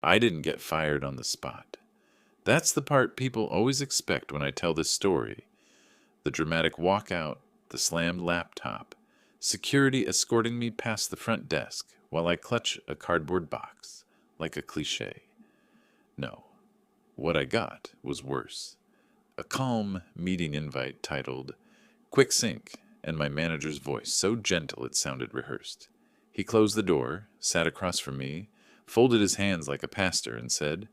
I didn't get fired on the spot. That's the part people always expect when I tell this story. The dramatic walkout, the slammed laptop, security escorting me past the front desk while I clutch a cardboard box, like a cliche. No, what I got was worse. A calm meeting invite titled Quick Sync, and my manager's voice so gentle it sounded rehearsed. He closed the door, sat across from me, folded his hands like a pastor, and said,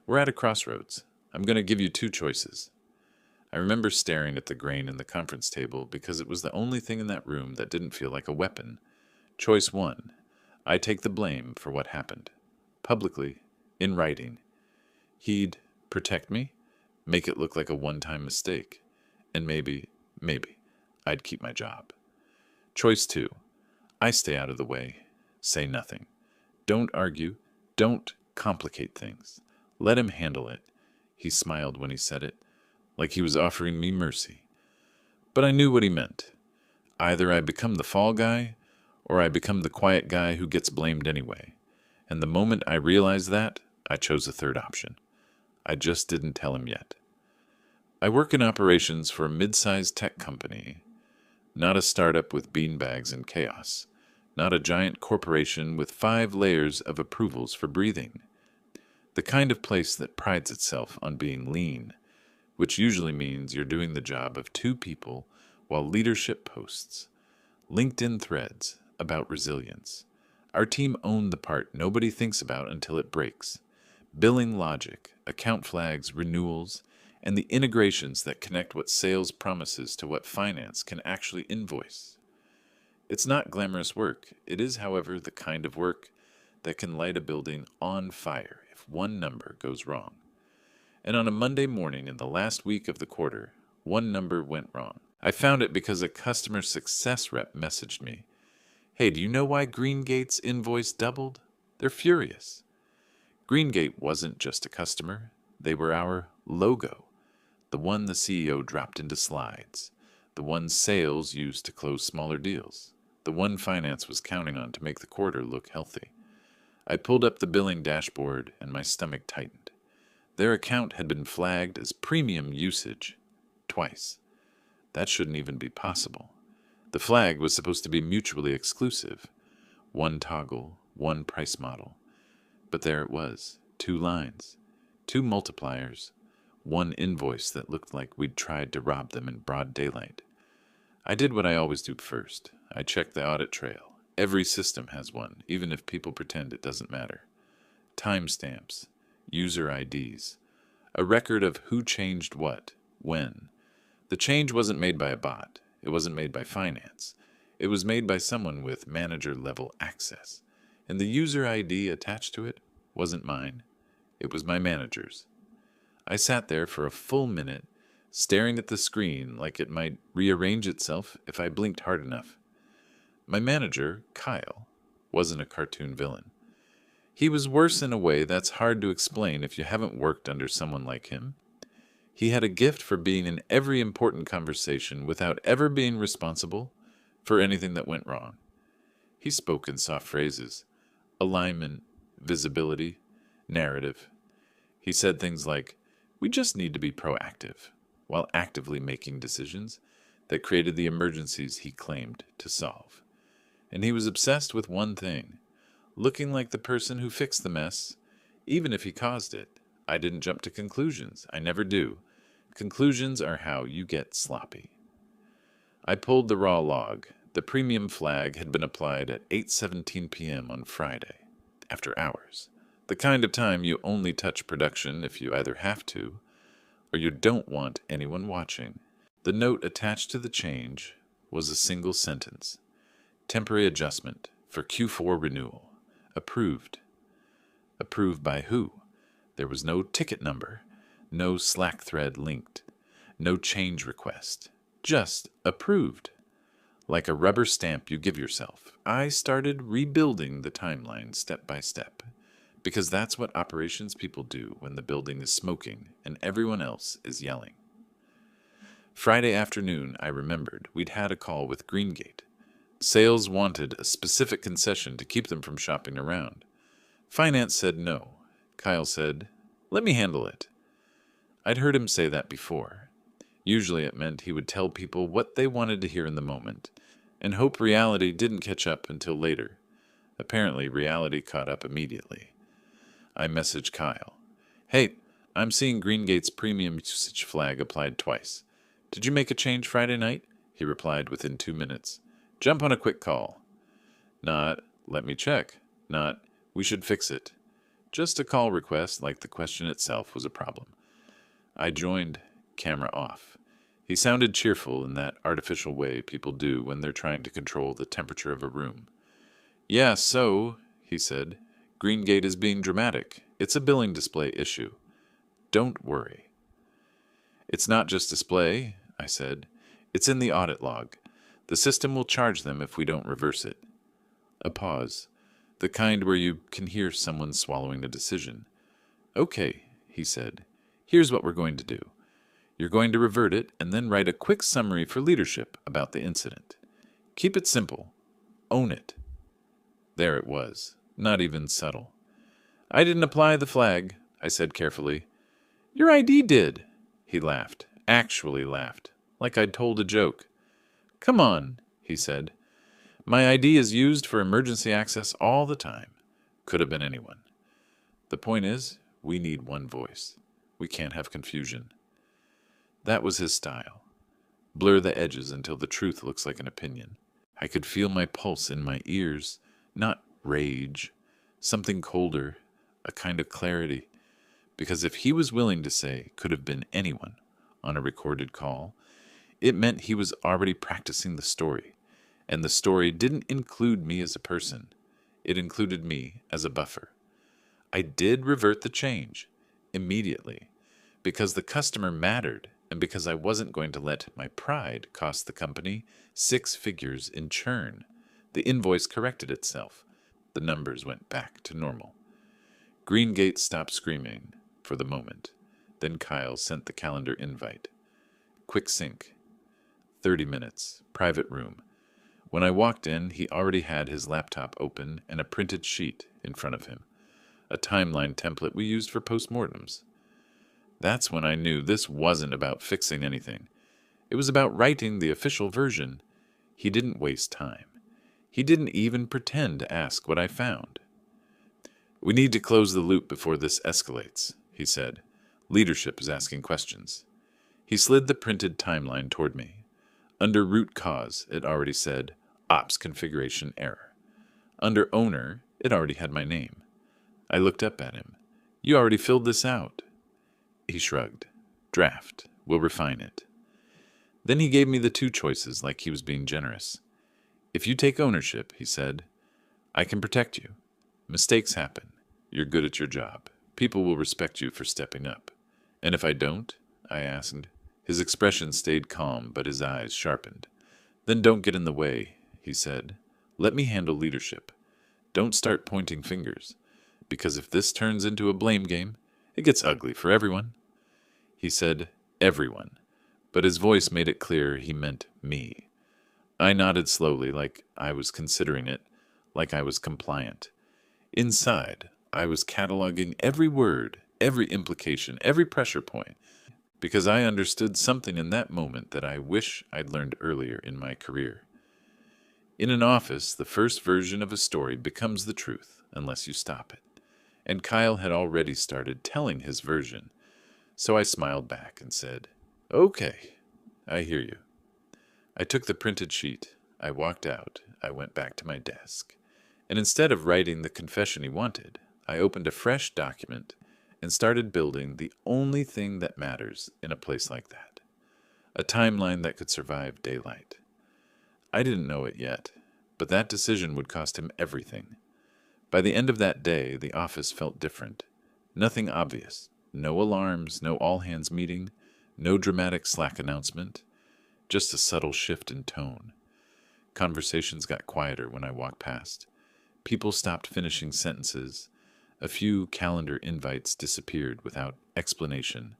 "We're at a crossroads. I'm going to give you two choices." I remember staring at the grain in the conference table because it was the only thing in that room that didn't feel like a weapon. Choice one: I take the blame for what happened. Publicly, in writing. He'd protect me, make it look like a one-time mistake, and maybe, I'd keep my job. Choice two: I stay out of the way, say nothing. Don't argue, don't complicate things. Let him handle it. He smiled when he said it, like he was offering me mercy. But I knew what he meant. Either I become the fall guy, or I become the quiet guy who gets blamed anyway. And the moment I realized that, I chose a third option. I just didn't tell him yet. I work in operations for a mid-sized tech company, not a startup with beanbags and chaos, not a giant corporation with 5 layers of approvals for breathing. The kind of place that prides itself on being lean, which usually means you're doing the job of 2 people while leadership posts, LinkedIn threads about resilience. Our team owned the part nobody thinks about until it breaks. Billing logic, account flags, renewals, and the integrations that connect what sales promises to what finance can actually invoice. It's not glamorous work. It is, however, the kind of work that can light a building on fire if one number goes wrong. And on a Monday morning in the last week of the quarter, one number went wrong. I found it because a customer success rep messaged me. "Hey, do you know why Greengate's invoice doubled?" They're furious. Greengate wasn't just a customer. They were our logo, the one the CEO dropped into slides, the one sales used to close smaller deals, the one finance was counting on to make the quarter look healthy. I pulled up the billing dashboard and my stomach tightened. Their account had been flagged as premium usage twice. That shouldn't even be possible. The flag was supposed to be mutually exclusive. One toggle, one price model. But there it was, 2 lines, 2 multipliers, one invoice that looked like we'd tried to rob them in broad daylight. I did what I always do first. I checked the audit trail. Every system has one, even if people pretend it doesn't matter. Timestamps, user IDs, a record of who changed what, when. The change wasn't made by a bot. It wasn't made by finance. It was made by someone with manager-level access. And the user ID attached to it wasn't mine. It was my manager's. I sat there for a full minute, staring at the screen like it might rearrange itself if I blinked hard enough. My manager, Kyle, wasn't a cartoon villain. He was worse in a way that's hard to explain if you haven't worked under someone like him. He had a gift for being in every important conversation without ever being responsible for anything that went wrong. He spoke in soft phrases: alignment, visibility, narrative. He said things like, "We just need to be proactive," while actively making decisions that created the emergencies he claimed to solve. And he was obsessed with one thing: looking like the person who fixed the mess, even if he caused it. I didn't jump to conclusions. I never do. Conclusions are how you get sloppy. I pulled the raw log. The premium flag had been applied at 8:17 p.m. on Friday, after hours. The kind of time you only touch production if you either have to or you don't want anyone watching. The note attached to the change was a single sentence: temporary adjustment for Q4 renewal. Approved. Approved by who? There was no ticket number, no Slack thread linked, no change request. Just approved. Like a rubber stamp you give yourself. I started rebuilding the timeline step by step, because that's what operations people do when the building is smoking and everyone else is yelling. Friday afternoon, I remembered, we'd had a call with Greengate. Sales wanted a specific concession to keep them from shopping around. Finance said no. Kyle said, "Let me handle it." I'd heard him say that before. Usually it meant he would tell people what they wanted to hear in the moment, and hope reality didn't catch up until later. Apparently, reality caught up immediately. I messaged Kyle. "Hey, I'm seeing Greengate's premium usage flag applied twice. Did you make a change Friday night?" He replied within 2 minutes. "Jump on a quick call." Not, "Let me check." Not, "We should fix it." Just a call request, like the question itself was a problem. I joined, camera off. He sounded cheerful in that artificial way people do when they're trying to control the temperature of a room. "Yeah, so," he said, "Greengate is being dramatic. It's a billing display issue. Don't worry." "It's not just display," I said. "It's in the audit log. The system will charge them if we don't reverse it." A pause, the kind where you can hear someone swallowing a decision. "Okay," he said. "Here's what we're going to do. You're going to revert it and then write a quick summary for leadership about the incident. Keep it simple. Own it." There it was, not even subtle. "I didn't apply the flag," I said carefully. "Your ID did." He laughed, actually laughed, like I'd told a joke. "Come on," he said. "My ID is used for emergency access all the time." Could have been anyone. The point is, we need one voice. We can't have confusion. That was his style. Blur the edges until the truth looks like an opinion. I could feel my pulse in my ears, not rage, something colder, a kind of clarity. Because if he was willing to say "could have been anyone" on a recorded call, it meant he was already practicing the story. And the story didn't include me as a person. It included me as a buffer. I did revert the change, immediately, because the customer mattered and because I wasn't going to let my pride cost the company 6 figures in churn. The invoice corrected itself. The numbers went back to normal. Greengate stopped screaming for the moment. Then Kyle sent the calendar invite. Quick sync. 30 minutes. Private room. When I walked in, he already had his laptop open and a printed sheet in front of him, a timeline template we used for postmortems. That's when I knew this wasn't about fixing anything. It was about writing the official version. He didn't waste time. He didn't even pretend to ask what I found. "We need to close the loop before this escalates," he said. "Leadership is asking questions." He slid the printed timeline toward me. Under root cause, it already said, "Ops configuration error." Under owner, it already had my name. I looked up at him. "You already filled this out." He shrugged. "Draft. We'll refine it." Then he gave me the 2 choices like he was being generous. "If you take ownership," he said, "I can protect you. Mistakes happen. You're good at your job. People will respect you for stepping up. And if I don't?" I asked. His expression stayed calm, but his eyes sharpened. "Then don't get in the way," he said. "Let me handle leadership. Don't start pointing fingers, because if this turns into a blame game, it gets ugly for everyone." He said everyone, but his voice made it clear he meant me. I nodded slowly, like I was considering it, like I was compliant. Inside, I was cataloging every word, every implication, every pressure point, because I understood something in that moment that I wish I'd learned earlier in my career. In an office, the first version of a story becomes the truth, unless you stop it. And Kyle had already started telling his version, so I smiled back and said, "Okay, I hear you." I took the printed sheet. I walked out. I went back to my desk. And instead of writing the confession he wanted, I opened a fresh document and started building the only thing that matters in a place like that. A timeline that could survive daylight. I didn't know it yet, but that decision would cost him everything. By the end of that day, the office felt different. Nothing obvious. No alarms, no all-hands meeting, no dramatic Slack announcement, just a subtle shift in tone. Conversations got quieter when I walked past. People stopped finishing sentences. A few calendar invites disappeared without explanation.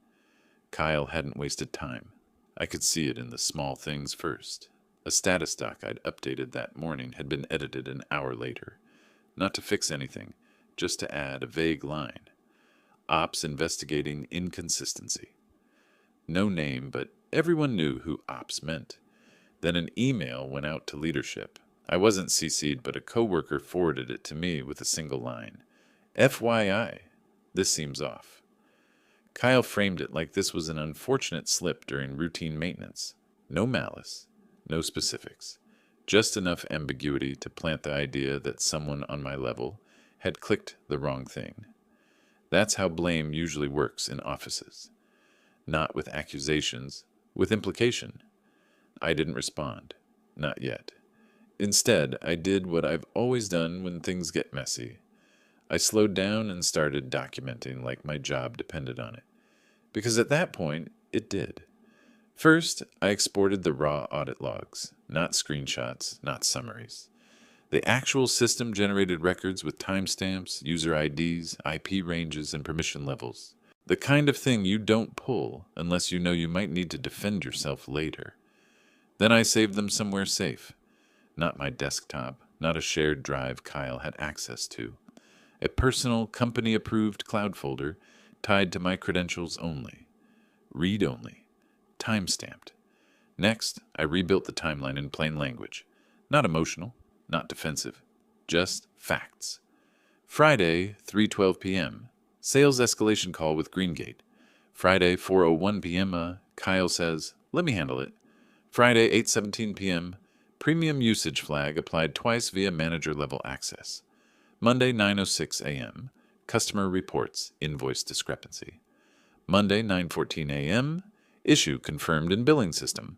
Kyle hadn't wasted time. I could see it in the small things first. A status doc I'd updated that morning had been edited an hour later. Not to fix anything, just to add a vague line. Ops investigating inconsistency. No name, but everyone knew who Ops meant. Then an email went out to leadership. I wasn't CC'd, but a coworker forwarded it to me with a single line. FYI, this seems off. Kyle framed it like this was an unfortunate slip during routine maintenance. No malice, no specifics. Just enough ambiguity to plant the idea that someone on my level had clicked the wrong thing. That's how blame usually works in offices. Not with accusations, with implication. I didn't respond. Not yet. Instead, I did what I've always done when things get messy. I slowed down and started documenting like my job depended on it. Because at that point, it did. First, I exported the raw audit logs, not screenshots, not summaries. The actual system-generated records with timestamps, user IDs, IP ranges, and permission levels. The kind of thing you don't pull unless you know you might need to defend yourself later. Then I saved them somewhere safe. Not my desktop, not a shared drive Kyle had access to. A personal, company-approved cloud folder tied to my credentials only. Read-only. Time-stamped. Next, I rebuilt the timeline in plain language. Not emotional, not defensive. Just facts. Friday, 3:12 p.m. Sales escalation call with Greengate. Friday, 4:01 p.m. Kyle says, "Let me handle it." Friday, 8:17 p.m. Premium usage flag applied twice via manager-level access. Monday, 9:06 a.m. Customer reports invoice discrepancy. Monday, 9:14 a.m. Issue confirmed in billing system.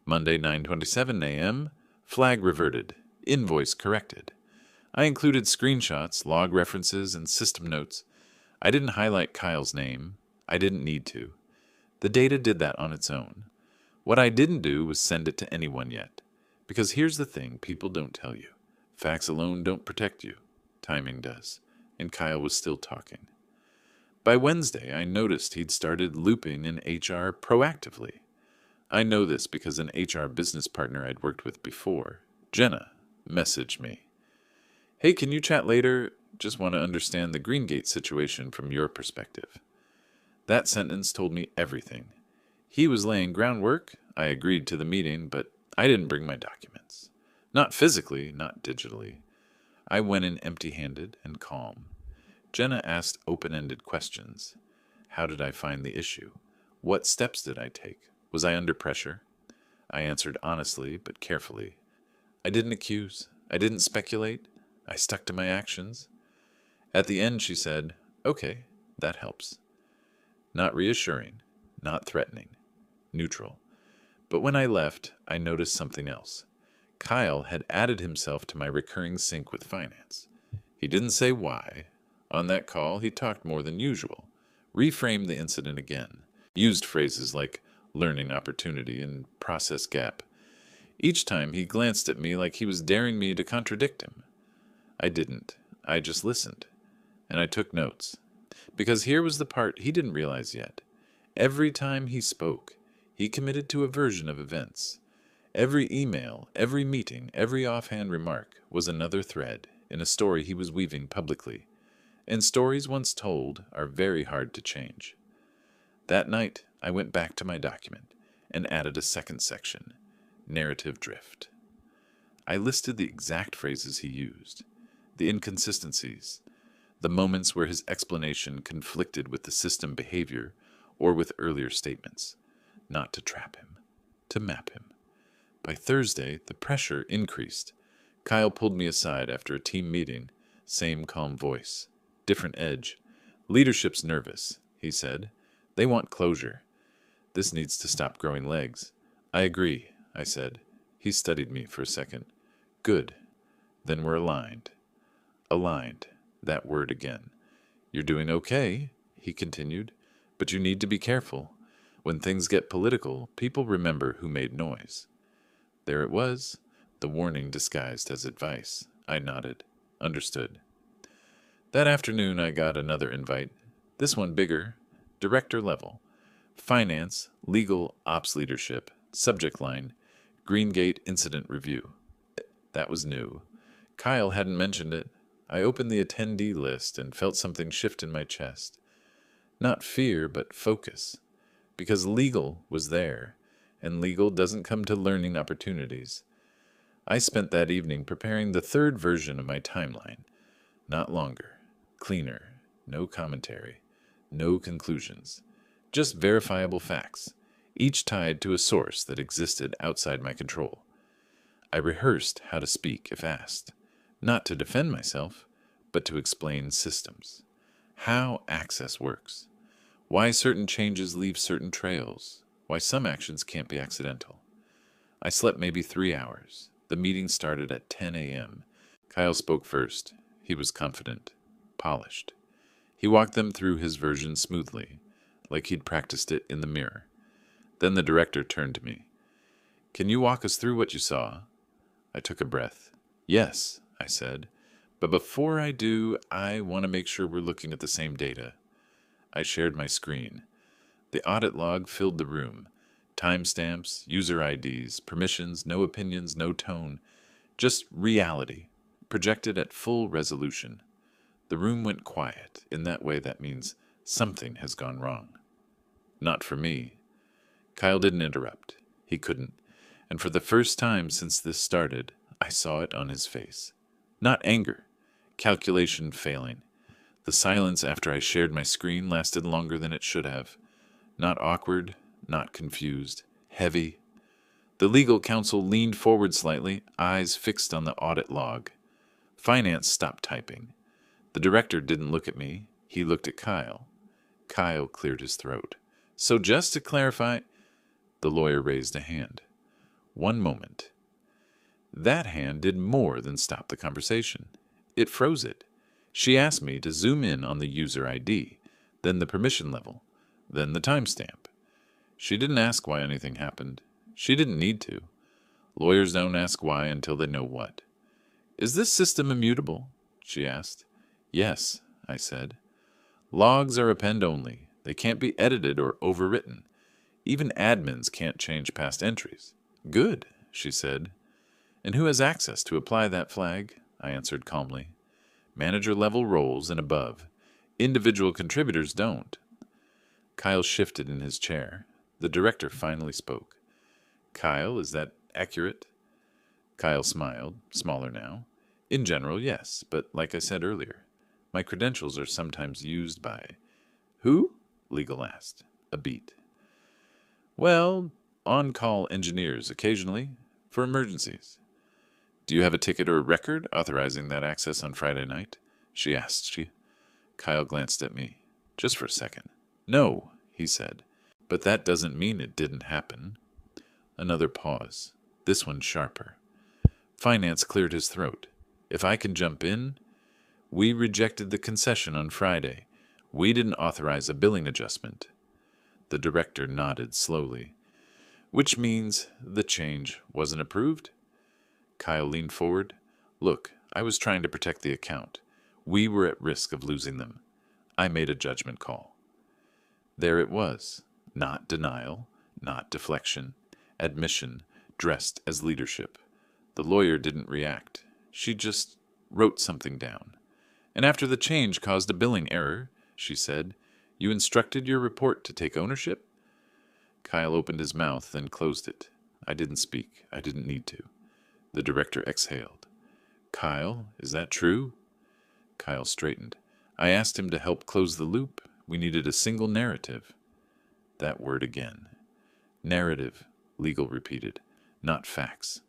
Monday, 9:27 a.m. Flag reverted. Invoice corrected. I included screenshots, log references, and system notes. I didn't highlight Kyle's name. I didn't need to. The data did that on its own. What I didn't do was send it to anyone yet. Because here's the thing people don't tell you. Facts alone don't protect you. Timing does. And Kyle was still talking. By Wednesday, I noticed he'd started looping in HR proactively. I know this because an HR business partner I'd worked with before, Jenna, messaged me. "Hey, can you chat later? Just want to understand the Greengate situation from your perspective." That sentence told me everything. He was laying groundwork. I agreed to the meeting, but I didn't bring my documents. Not physically, not digitally. I went in empty-handed and calm. Jenna asked open-ended questions. How did I find the issue? What steps did I take? Was I under pressure? I answered honestly, but carefully. I didn't accuse. I didn't speculate. I stuck to my actions. At the end, she said, "Okay, that helps." Not reassuring, not threatening, neutral. But when I left, I noticed something else. Kyle had added himself to my recurring sync with finance. He didn't say why. On that call, he talked more than usual, reframed the incident again, used phrases like learning opportunity and process gap. Each time he glanced at me like he was daring me to contradict him. I didn't. I just listened. And I took notes. Because here was the part he didn't realize yet. Every time he spoke, he committed to a version of events. Every email, every meeting, every offhand remark was another thread in a story he was weaving publicly. And stories once told are very hard to change. That night, I went back to my document and added a second section, narrative drift. I listed the exact phrases he used, the inconsistencies, the moments where his explanation conflicted with the system behavior or with earlier statements, not to trap him, to map him. By Thursday, the pressure increased. Kyle pulled me aside after a team meeting, same calm voice, different edge. "Leadership's nervous," he said. "They want closure. This needs to stop growing legs." "I agree," I said. He studied me for a second. "Good. Then we're aligned." Aligned. That word again. "You're doing okay," he continued, "but you need to be careful. When things get political, people remember who made noise." There it was, the warning disguised as advice. I nodded. Understood. That afternoon I got another invite, this one bigger, director level. Finance, legal, ops leadership, subject line, Greengate incident review. That was new. Kyle hadn't mentioned it. I opened the attendee list and felt something shift in my chest. Not fear, but focus. Because legal was there, and legal doesn't come to learning opportunities. I spent that evening preparing the third version of my timeline. Not longer, cleaner, no commentary, no conclusions, just verifiable facts, each tied to a source that existed outside my control. I rehearsed how to speak if asked, not to defend myself, but to explain systems, how access works, why certain changes leave certain trails, why some actions can't be accidental. I slept maybe 3 hours. The meeting started at 10 a.m. Kyle spoke first. He was confident, polished. He walked them through his version smoothly, like he'd practiced it in the mirror. Then the director turned to me. "Can you walk us through what you saw?" I took a breath. "Yes," I said. "But before I do, I want to make sure we're looking at the same data." I shared my screen. The audit log filled the room. Timestamps, user IDs, permissions, no opinions, no tone. Just reality, projected at full resolution. The room went quiet. In that way, that means something has gone wrong. Not for me. Kyle didn't interrupt. He couldn't. And for the first time since this started, I saw it on his face. Not anger. Calculation failing. The silence after I shared my screen lasted longer than it should have. Not awkward, not confused. Heavy. The legal counsel leaned forward slightly, eyes fixed on the audit log. Finance stopped typing. The director didn't look at me. He looked at Kyle. Kyle cleared his throat. "So just to clarify," the lawyer raised a hand. One moment. That hand did more than stop the conversation. It froze it. She asked me to zoom in on the user ID, then the permission level, then the timestamp. She didn't ask why anything happened. She didn't need to. Lawyers don't ask why until they know what. "Is this system immutable?" she asked. "Yes," I said. "Logs are append only. They can't be edited or overwritten. Even admins can't change past entries." "Good," she said. "And who has access to apply that flag?" I answered calmly. "Manager-level roles and above. Individual contributors don't." Kyle shifted in his chair. The director finally spoke. "Kyle, is that accurate?" Kyle smiled, smaller now. "In general, yes, but like I said earlier, my credentials are sometimes used by—" "Who?" Legal asked. A beat. "Well, on-call engineers occasionally, for emergencies." "Do you have a ticket or record authorizing that access on Friday night?" she asked. Kyle glanced at me. Just for a second. "No," he said. "But that doesn't mean it didn't happen." Another pause. This one sharper. Finance cleared his throat. "If I can jump in, we rejected the concession on Friday. We didn't authorize a billing adjustment." The director nodded slowly. "Which means the change wasn't approved?" Kyle leaned forward. "Look, I was trying to protect the account. We were at risk of losing them. I made a judgment call." There it was. Not denial, not deflection. Admission, dressed as leadership. The lawyer didn't react. She just wrote something down. "And after the change caused a billing error," she said, "you instructed your report to take ownership?" Kyle opened his mouth, then closed it. I didn't speak. I didn't need to. The director exhaled. "Kyle, is that true?" Kyle straightened. "I asked him to help close the loop. We needed a single narrative." That word again. "Narrative," legal repeated, "not facts."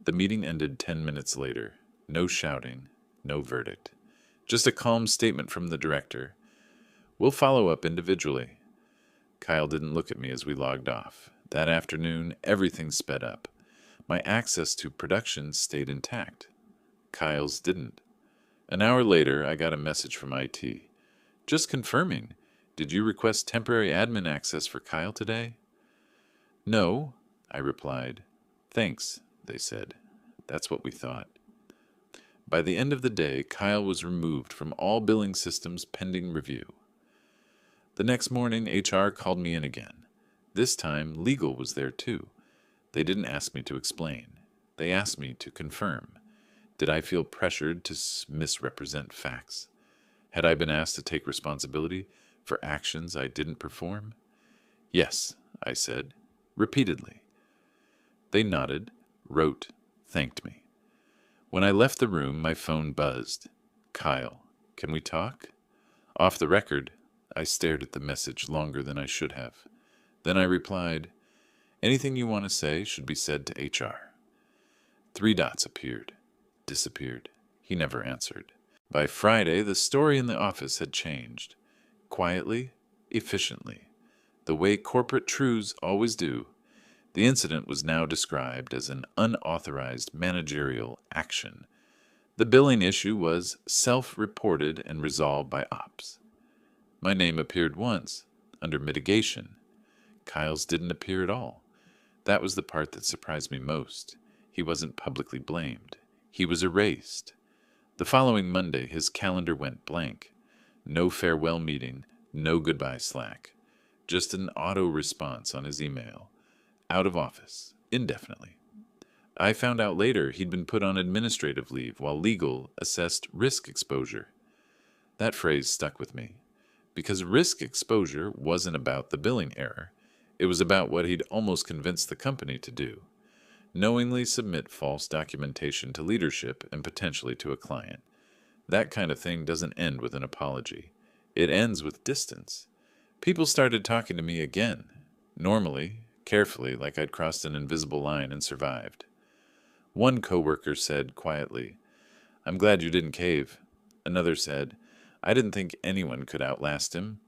The meeting ended 10 minutes later. No shouting, no verdict. Just a calm statement from the director. "We'll follow up individually." Kyle didn't look at me as we logged off. That afternoon, everything sped up. My access to production stayed intact. Kyle's didn't. An hour later, I got a message from IT. "Just confirming. Did you request temporary admin access for Kyle today?" "No," I replied. "Thanks," they said. That's what we thought. By the end of the day, Kyle was removed from all billing systems pending review. The next morning, HR called me in again. This time, legal was there too. They didn't ask me to explain. They asked me to confirm. Did I feel pressured to misrepresent facts? Had I been asked to take responsibility For actions I didn't perform? Yes, I said, repeatedly. They nodded, wrote, thanked me. When I left the room, my phone buzzed. Kyle, can we talk? Off the record, I stared at the message longer than I should have. Then I replied, anything you want to say should be said to HR. 3 dots appeared, disappeared. He never answered. By Friday, the story in the office had changed. Quietly, efficiently, the way corporate truths always do, the incident was now described as an unauthorized managerial action. The billing issue was self-reported and resolved by ops. My name appeared once, under mitigation. Kyle's didn't appear at all. That was the part that surprised me most. He wasn't publicly blamed. He was erased. The following Monday, his calendar went blank. No farewell meeting, no goodbye Slack. Just an auto response on his email. Out of office, indefinitely. I found out later he'd been put on administrative leave while legal assessed risk exposure. That phrase stuck with me, because risk exposure wasn't about the billing error. It was about what he'd almost convinced the company to do. Knowingly submit false documentation to leadership and potentially to a client. That kind of thing doesn't end with an apology. It ends with distance. People started talking to me again, normally, carefully, like I'd crossed an invisible line and survived. One coworker said quietly, I'm glad you didn't cave. Another said, I didn't think anyone could outlast him.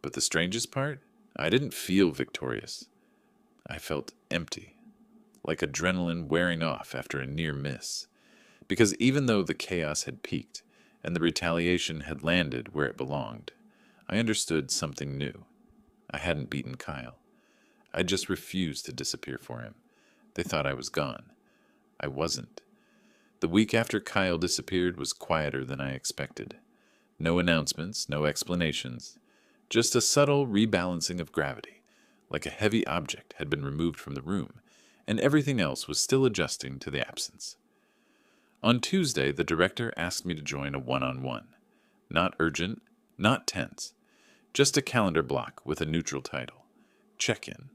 But the strangest part? I didn't feel victorious. I felt empty, like adrenaline wearing off after a near miss. Because even though the chaos had peaked and the retaliation had landed where it belonged, I understood something new. I hadn't beaten Kyle. I just refused to disappear for him. They thought I was gone. I wasn't. The week after Kyle disappeared was quieter than I expected. No announcements, no explanations. Just a subtle rebalancing of gravity, like a heavy object had been removed from the room, and everything else was still adjusting to the absence. On Tuesday, the director asked me to join a one-on-one. Not urgent, not tense. Just a calendar block with a neutral title. Check-in.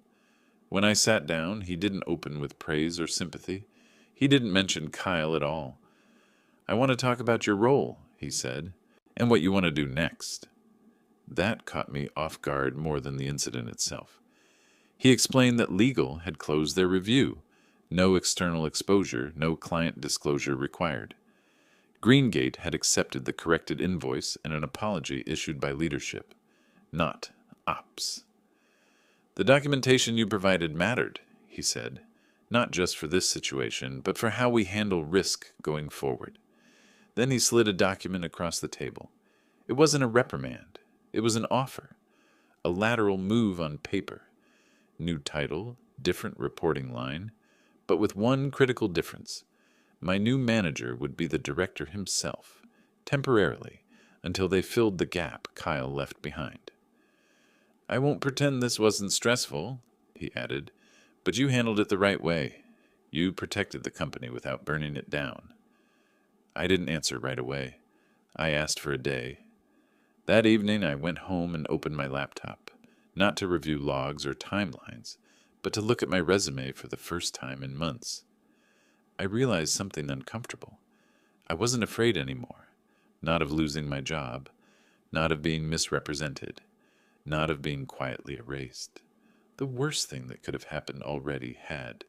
When I sat down, he didn't open with praise or sympathy. He didn't mention Kyle at all. I want to talk about your role, he said, and what you want to do next. That caught me off guard more than the incident itself. He explained that legal had closed their review. No external exposure, no client disclosure required. Greengate had accepted the corrected invoice and an apology issued by leadership, not ops. The documentation you provided mattered, he said, not just for this situation, but for how we handle risk going forward. Then he slid a document across the table. It wasn't a reprimand. It was an offer, a lateral move on paper. New title, different reporting line, but with one critical difference. My new manager would be the director himself, temporarily, until they filled the gap Kyle left behind. I won't pretend this wasn't stressful, he added, but you handled it the right way. You protected the company without burning it down. I didn't answer right away. I asked for a day. That evening I went home and opened my laptop, not to review logs or timelines, but to look at my resume for the first time in months. I realized something uncomfortable. I wasn't afraid anymore, not of losing my job, not of being misrepresented, not of being quietly erased. The worst thing that could have happened already had,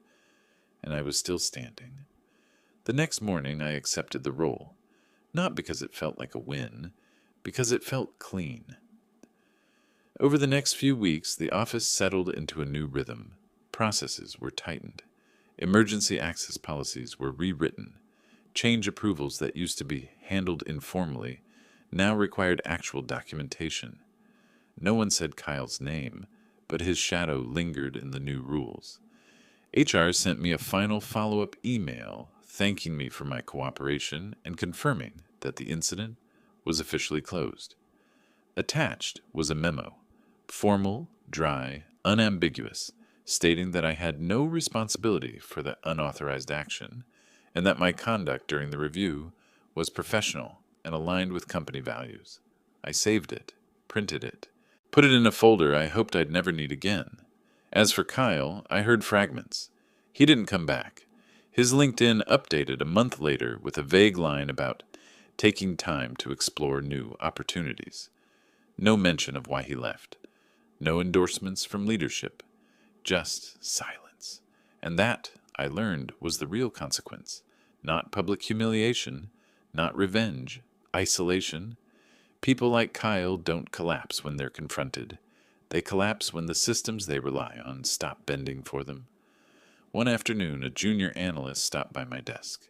and I was still standing. The next morning I accepted the role, not because it felt like a win, because it felt clean. Over the next few weeks, the office settled into a new rhythm. Processes were tightened. Emergency access policies were rewritten. Change approvals that used to be handled informally now required actual documentation. No one said Kyle's name, but his shadow lingered in the new rules. HR sent me a final follow-up email thanking me for my cooperation and confirming that the incident was officially closed. Attached was a memo, formal, dry, unambiguous, stating that I had no responsibility for the unauthorized action and that my conduct during the review was professional and aligned with company values. I saved it, printed it, Put it in a folder I hoped I'd never need again. As for Kyle, I heard fragments. He didn't come back. His LinkedIn updated a month later with a vague line about taking time to explore new opportunities. No mention of why he left. No endorsements from leadership. Just silence. And that, I learned, was the real consequence. Not public humiliation, not revenge, isolation. People like Kyle don't collapse when they're confronted. They collapse when the systems they rely on stop bending for them. One afternoon, a junior analyst stopped by my desk.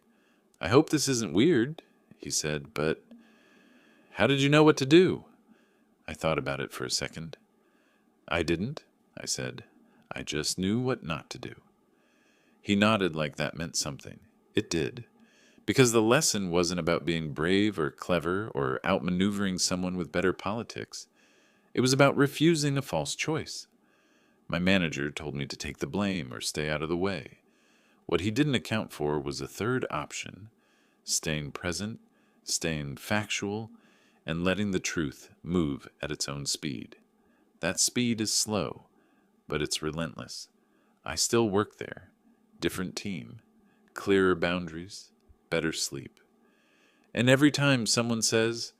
"I hope this isn't weird," he said, "but how did you know what to do?" I thought about it for a second. "I didn't," I said. "I just knew what not to do." He nodded like that meant something. It did. Because the lesson wasn't about being brave or clever or outmaneuvering someone with better politics. It was about refusing a false choice. My manager told me to take the blame or stay out of the way. What he didn't account for was a third option: staying present, staying factual, and letting the truth move at its own speed. That speed is slow, but it's relentless. I still work there. Different team. Clearer boundaries. Better sleep. And every time someone says,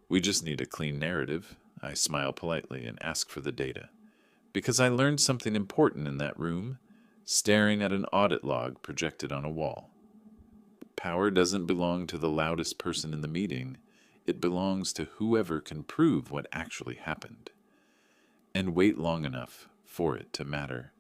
"We just need a clean narrative," I smile politely and ask for the data. Because I learned something important in that room, staring at an audit log projected on a wall. Power doesn't belong to the loudest person in the meeting. It belongs to whoever can prove what actually happened. And wait long enough for it to matter.